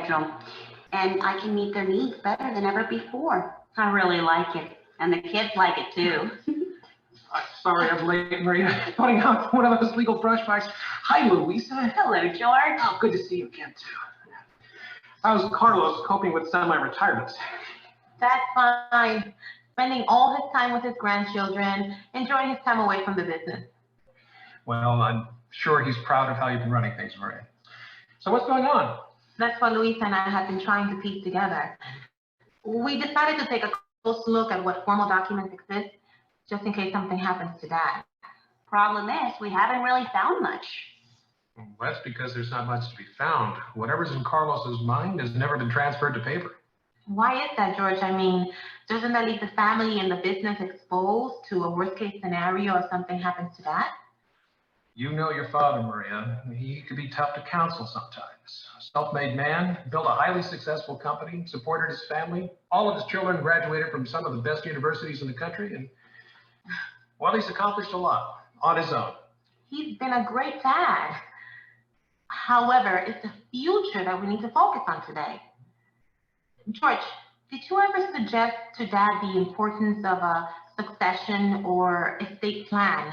schedule, and I can meet their needs better than ever before. I really like it, and the kids like it too. I'm sorry I'm late, Maria. Putting out one of those legal brush marks. Hi, Louisa. Hello, George. Oh, good to see you again, too. How's Carlos coping with semi-retirement? That's fine. Spending all his time with his grandchildren, enjoying his time away from the business. Well, I'm sure he's proud of how you've been running things, Maria. So what's going on? That's what Luisa and I have been trying to piece together. We decided to take a close look at what formal documents exist, just in case something happens to Dad. Problem is, we haven't really found much. Well, that's because there's not much to be found. Whatever's in Carlos's mind has never been transferred to paper. Why is that, George? I mean, doesn't that leave the family and the business exposed to a worst-case scenario if something happens to Dad? You know your father, Maria. He could be tough to counsel sometimes. A self-made man, built a highly successful company, supported his family. All of his children graduated from some of the best universities in the country, and, well, he's accomplished a lot on his own. He's been a great dad. However, it's the future that we need to focus on today. George, did you ever suggest to Dad the importance of a succession or estate plan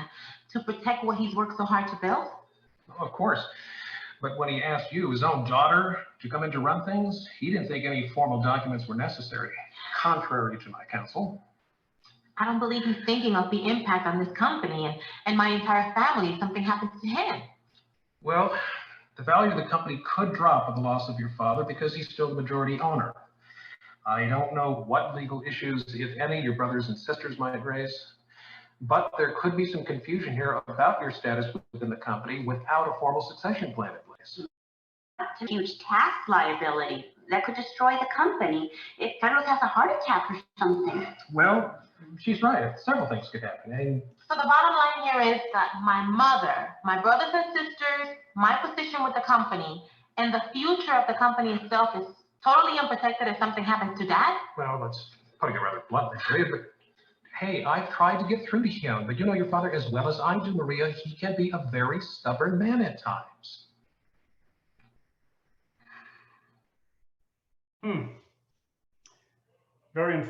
to protect what he's worked so hard to build? Oh, of course. But when he asked you, his own daughter, to come in to run things, he didn't think any formal documents were necessary, contrary to my counsel. I don't believe he's thinking of the impact on this company and my entire family if something happens to him. Well, the value of the company could drop with the loss of your father because he's still the majority owner. I don't know what legal issues, if any, your brothers and sisters might raise, but there could be some confusion here about your status within the company without a formal succession plan in place. That's a huge tax liability that could destroy the company if Federal has a heart attack or something. Well, she's right. Several things could happen. And So the bottom line here is that my mother, my brothers and sisters, my position with the company, and the future of the company itself is totally unprotected if something happens to Dad? well, that's putting it rather bluntly, Maria, but hey, I've tried to get through to him, but you know your father as well as I do, Maria. He can be a very stubborn man at times. Very informative.